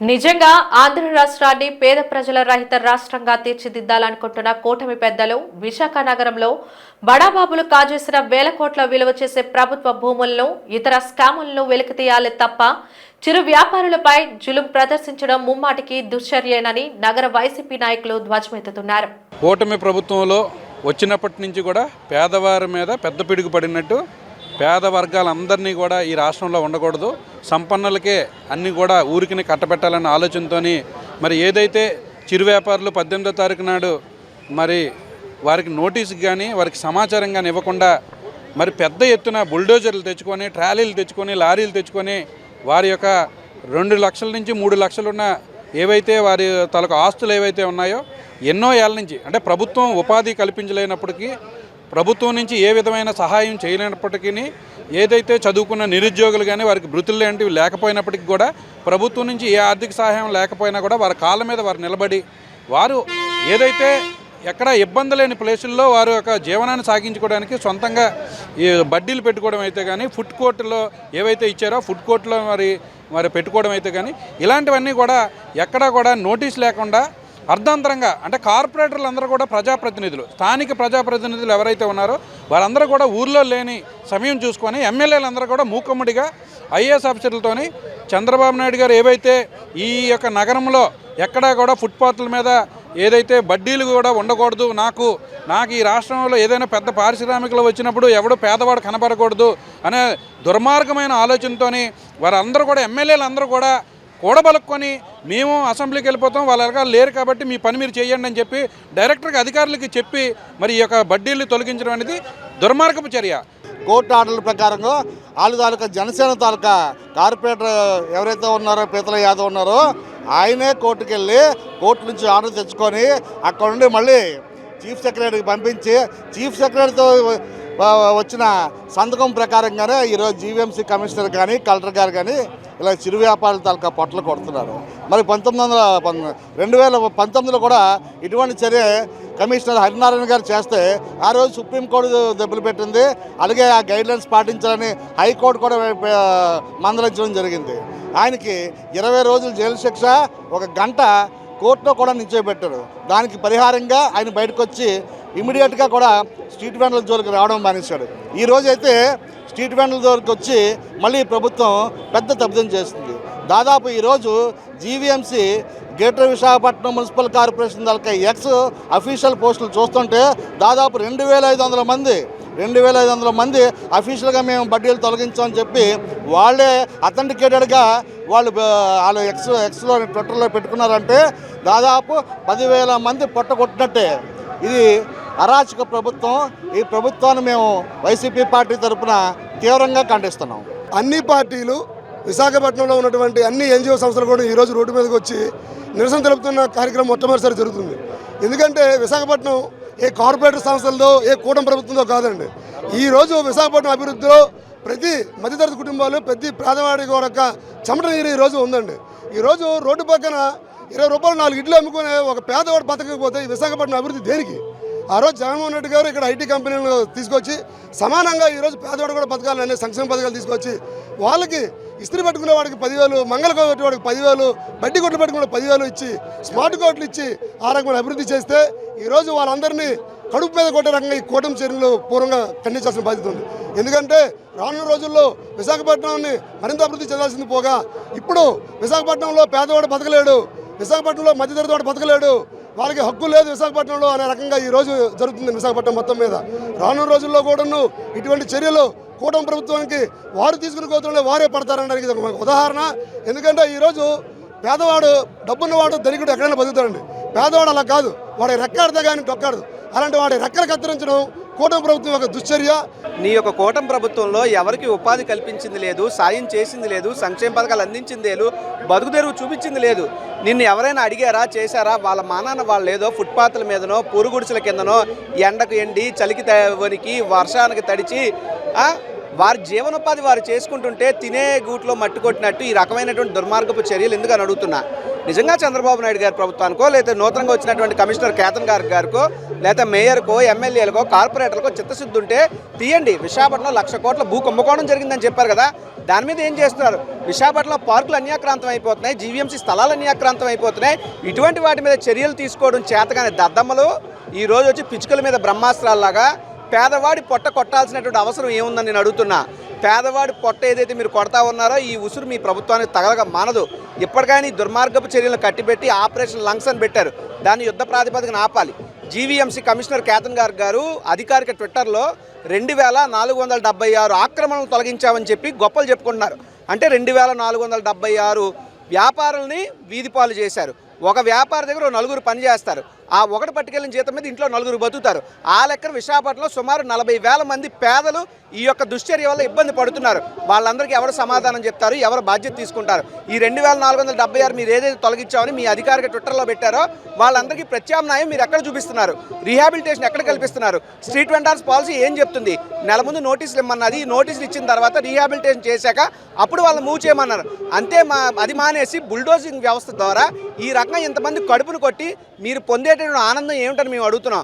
నిజంగా ఆంధ్ర రాష్ట్రాన్ని పేద ప్రజల రహిత రాష్ట్రంగా తీర్చిదిద్దాలనుకుంటున్న కూటమి పెద్దలు విశాఖ నగరంలో బడాబాబులు కాజేసిన వేల కోట్ల విలువ చేసే ప్రభుత్వ భూములను ఇతర స్కాములను వెలికితీయాలి తప్ప చిరు వ్యాపారులపై జులుం ప్రదర్శించడం ముమ్మాటికి దుశ్చర్యేనని నగర వైసీపీ నాయకులు ధ్వజమెత్తుతున్నారు. కూటమి ప్రభుత్వంలో వచ్చినప్పటి నుంచి కూడా పేదవారి మీద పెద్ద పిడుగు పడినట్టు పేద వర్గాలందరినీ కూడా ఈ రాష్ట్రంలో ఉండకూడదు, సంపన్నులకే అన్నీ కూడా ఊరికిని కట్టబెట్టాలన్న ఆలోచనతో మరి ఏదైతే చిరు వ్యాపారులు 18వ తారీఖు నాడు మరి వారికి నోటీసు కానీ వారికి సమాచారం కానీ ఇవ్వకుండా మరి పెద్ద ఎత్తున బుల్డోజర్లు తెచ్చుకొని ట్రాలీలు తెచ్చుకొని లారీలు తెచ్చుకొని వారి యొక్క 2 లక్షల నుంచి 3 లక్షలు ఉన్న ఏవైతే వారి తలకు ఆస్తులు ఏవైతే ఉన్నాయో ఎన్నో ఏళ్ళ నుంచి అంటే ప్రభుత్వం ఉపాధి కల్పించలేనప్పటికీ ప్రభుత్వం నుంచి ఏ విధమైన సహాయం చేయలేనప్పటికీ ఏదైతే చదువుకున్న నిరుద్యోగులు కానీ వారికి వృత్తులు లాంటివి లేకపోయినప్పటికీ కూడా ప్రభుత్వం నుంచి ఏ ఆర్థిక సహాయం లేకపోయినా కూడా వారి కాళ్ళ మీద వారు నిలబడి వారు ఏదైతే ఎక్కడ ఇబ్బంది లేని ప్లేసుల్లో వారు యొక్క జీవనాన్ని సాగించుకోవడానికి సొంతంగా ఈ బడ్డీలు పెట్టుకోవడం అయితే కానీ ఫుడ్ కోర్టులో ఏవైతే ఇచ్చారో ఫుడ్ కోర్టులో మరి పెట్టుకోవడం అయితే కానీ ఇలాంటివన్నీ కూడా ఎక్కడా కూడా నోటీస్ లేకుండా అర్ధాంతరంగా అంటే కార్పొరేటర్లు అందరూ కూడా ప్రజాప్రతినిధులు, స్థానిక ప్రజాప్రతినిధులు ఎవరైతే ఉన్నారో వారందరూ కూడా ఊర్లో లేని సమయం చూసుకొని ఎమ్మెల్యేలు అందరూ కూడా మూకమ్మడిగా ఐఏఎస్ ఆఫీసర్లతోని చంద్రబాబు నాయుడు గారు ఏవైతే ఈ యొక్క నగరంలో ఎక్కడా కూడా ఫుట్పాత్ల మీద ఏదైతే బడ్డీలు కూడా ఉండకూడదు, నాకు ఈ రాష్ట్రంలో ఏదైనా పెద్ద పారిశ్రామికలు వచ్చినప్పుడు ఎవడు పేదవాడు కనబడకూడదు అనే దుర్మార్గమైన ఆలోచనతో వారందరూ కూడా ఎమ్మెల్యేలు అందరూ కూడా కూడబలుక్కొని మేము అసెంబ్లీకి వెళ్ళిపోతాం, వాళ్ళ ఎలగాలు లేరు కాబట్టి మీ పని మీరు చేయండి అని చెప్పి డైరెక్టర్గా అధికారులకి చెప్పి మరి ఈ యొక్క బడ్డీలు తొలగించడం అనేది దుర్మార్గపు చర్య. కోర్టు ఆర్డర్ల ప్రకారంగా వాళ్ళు తాలూకా జనసేన తాలూకా కార్పొరేటర్ ఎవరైతే ఉన్నారో పీతల యాదవ్ ఉన్నారో ఆయనే కోర్టుకు వెళ్ళి కోర్టు నుంచి ఆర్డర్ తెచ్చుకొని అక్కడ నుండి మళ్ళీ చీఫ్ సెక్రటరీకి పంపించి చీఫ్ సెక్రటరీతో వచ్చిన సంతకం ప్రకారంగానే ఈరోజు జీవీఎంసీ కమిషనర్ కానీ కలెక్టర్ గారు కానీ ఇలా చిరు వ్యాపారుల తాలూకా పొట్టలు కొడుతున్నారు. మరి 2019లో కూడా ఇటువంటి చర్య కమిషనర్ హరినారాయణ గారు చేస్తే ఆ రోజు సుప్రీంకోర్టు దెబ్బలు పెట్టింది. అలాగే ఆ గైడ్లైన్స్ పాటించాలని హైకోర్టు కూడా మందలించడం జరిగింది. ఆయనకి 20 రోజులు జైలు శిక్ష, 1 గంట కోర్టులో కూడా నిల్చోబెట్టారు. దానికి పరిహారంగా ఆయన బయటకు వచ్చి ఇమీడియట్గా కూడా స్ట్రీట్ వెండర్ల జోలికి రావడం మానేశాడు. ఈరోజు అయితే స్ట్రీట్ వెండర్ల జోలికి వచ్చి మళ్ళీ ప్రభుత్వం పెద్ద తప్పిదం చేస్తుంది. దాదాపు ఈరోజు GVMC greater Visakhapatnam municipal corporation దాకా ఎక్స్ అఫీషియల్ పోస్టులు చూస్తుంటే దాదాపు 2500 మంది అఫీషియల్గా మేము బడ్డీలు తొలగించామని చెప్పి వాళ్ళే అథెంటికేటెడ్గా వాళ్ళు ఎక్స్లో ట్విట్టర్లో పెట్టుకున్నారంటే దాదాపు 10,000 మంది పొట్టగొట్టినట్టే. ఇది అరాచక ప్రభుత్వం. ఈ ప్రభుత్వాన్ని మేము వైసీపీ పార్టీ తరఫున తీవ్రంగా ఖండిస్తున్నాం. అన్ని పార్టీలు విశాఖపట్నంలో ఉన్నటువంటి అన్ని ఎన్జిఓ సంస్థలు కూడా ఈరోజు రోడ్డు మీదకి వచ్చి నిరసన తెలుపుతున్న కార్యక్రమం మొట్టమొదటిసారి జరుగుతుంది. ఎందుకంటే విశాఖపట్నం ఏ కార్పొరేటర్ సంస్థలతో ఏ కూటమి ప్రభుత్వంతో కాదండి. ఈరోజు విశాఖపట్నం అభివృద్ధిలో ప్రతి మధ్యతరగతి కుటుంబాలు ప్రతి పేదవాడి యొక్క చెమట నీరు ఈరోజు ఉందండి. ఈరోజు రోడ్డు పక్కన 20 రూపాయలు 4 ఇడ్లు అమ్ముకునే ఒక పేదవాడు బతకకపోతే ఈ విశాఖపట్నం అభివృద్ధి దేనికి? ఆ రోజు జగన్మోహన్ రెడ్డి గారు ఇక్కడ ఐటీ కంపెనీలను తీసుకొచ్చి సమానంగా ఈరోజు పేదవాడు కూడా బతకాలనే సంక్షేమ పథకాలు తీసుకొచ్చి వాళ్ళకి ఇస్త్రీ పెట్టుకునే వాడికి 10,000, మంగళ వాడికి 10,000, బడ్డీ కొట్లు పెట్టుకునే 10,000 ఇచ్చి స్మార్ట్ కోట్లు ఇచ్చి ఆ రకమైన అభివృద్ధి చేస్తే ఈరోజు వాళ్ళందరినీ కడుపు మీద కొట్టే రకంగా ఈ కూటమి చర్యలు పూర్వంగా ఖండించాల్సిన బాధ్యత ఉంది. ఎందుకంటే రానున్న రోజుల్లో విశాఖపట్నాన్ని మరింత అభివృద్ధి చెందాల్సింది పోగా ఇప్పుడు విశాఖపట్నంలో పేదవాడు బతకలేడు, విశాఖపట్నంలో మధ్యతరగతి వాడు బతకలేడు, వాళ్ళకి హక్కు లేదు విశాఖపట్నంలో అనే రకంగా ఈరోజు జరుగుతుంది విశాఖపట్నం మొత్తం మీద. రానున్న రోజుల్లో కూడాను ఇటువంటి చర్యలు కూటమి ప్రభుత్వానికి వారు తీసుకుని కోతుల్లో వారే పడతారనడానికి ఇది ఒక ఉదాహరణ. ఎందుకంటే ఈరోజు పేదవాడు డబ్బున్నవాడు ధనికుడు ఎక్కడైనా బతుకుతాడండి. పేదవాడు అలా కాదు, వాడి రెక్కాడితే కానీ డొక్కాడు. అలాంటి వాడి రెక్కలు కత్తిరించడం కూటమి ప్రభుత్వం ఒక దుశ్చర్య. నీ యొక్క కూటమి ప్రభుత్వంలో ఎవరికి ఉపాధి కల్పించింది లేదు, సాయం చేసింది లేదు, సంక్షేమ పథకాలు అందించింది లేదు, బతుకు తెరువు చూపించింది లేదు. నిన్ను ఎవరైనా అడిగారా, చేశారా? వాళ్ళ మానాన్న వాళ్ళు ఏదో ఫుట్పాత్ల మీదనో పూరుగుడిసెల కిందనో ఎండకు ఎండి చలికి వనికి వర్షానికి తడిచి వారి జీవనోపాధి వారు చేసుకుంటుంటే తినే గూట్లో మట్టి కొట్టినట్టు ఈ రకమైనటువంటి దుర్మార్గపు చర్యలు ఎందుకని అడుగుతున్నా. నిజంగా చంద్రబాబు నాయుడు గారి ప్రభుత్వానికో లేదా నూతనంగా వచ్చినటువంటి కమిషనర్ కేతన్ గారికో లేదా మేయర్కో ఎమ్మెల్యేలకో కార్పొరేటర్కో చిత్తశుద్ధి ఉంటే తీయండి. విశాఖపట్నంలో 1,00,000 కోట్ల భూ కుంభకోణం జరిగిందని చెప్పారు కదా, దాని మీద ఏం చేస్తున్నారు? విశాఖపట్నంలో పార్కులు అన్యాక్రాంతం అయిపోతున్నాయి, జీవీఎంసీ స్థలాలు అన్యాక్రాంతం అయిపోతున్నాయి. ఇటువంటి వాటి మీద చర్యలు తీసుకోవడం చేతగానే దద్దమ్మలు ఈరోజు వచ్చి పిచ్చుకల మీద బ్రహ్మాస్త్రాల్లాగా పేదవాడి పొట్ట కొట్టాల్సినటువంటి అవసరం ఏముందని నేను అడుగుతున్నా. పేదవాడి పొట్ట ఏదైతే మీరు కొడతా ఉన్నారో ఈ ఉసురు మీ ప్రభుత్వానికి తగలగా మానదు. ఇప్పటికైనా ఈ దుర్మార్గపు చర్యలను కట్టిపెట్టి ఆపరేషన్ లంగ్స్ అని పెట్టారు, దాన్ని యుద్ధ ప్రాతిపదికన ఆపాలి. జీవీఎంసీ కమిషనర్ కేతన్ గారు అధికారిక ట్విట్టర్లో 2,476 ఆక్రమణలు తొలగించామని చెప్పి గొప్పలు చెప్పుకుంటున్నారు. అంటే 2,476 వ్యాపారుల్ని వీధిపాలు చేశారు. ఒక వ్యాపారి దగ్గర 4 పని చేస్తారు, ఆ ఒకటి పట్టుకెళ్ళిన జీతం మీద ఇంట్లో 4 బతుకుతారు. ఆ లెక్కన విశాఖపట్నంలో సుమారు 40,000 మంది పేదలు ఈ యొక్క దుశ్చర్య వల్ల ఇబ్బంది పడుతున్నారు. వాళ్ళందరికీ ఎవరు సమాధానం చెప్తారు, ఎవరు బాధ్యత తీసుకుంటారు? ఈ 2,476 మీరు ఏదైతే తొలగించామని మీ అధికారిక ట్విట్టర్లో పెట్టారో వాళ్ళందరికీ ప్రత్యామ్నాయం మీరు ఎక్కడ చూపిస్తున్నారు? రీహాబిలిటేషన్ ఎక్కడ కల్పిస్తున్నారు? స్ట్రీట్ వెండర్స్ పాలసీ ఏం చెప్తుంది? నెల ముందు నోటీసులు ఇమ్మన్నది, నోటీసులు ఇచ్చిన తర్వాత రీహాబిలిటేషన్ చేశాక అప్పుడు వాళ్ళు మూవ్ చేయమన్నారు. అంతే అది మానేసి బుల్డోజింగ్ వ్యవస్థ ద్వారా ఈ రకంగా ఇంతమంది కడుపును కొట్టి మీరు పొందేటటువంటి ఆనందం ఏమిటని మేము అడుగుతున్నాం.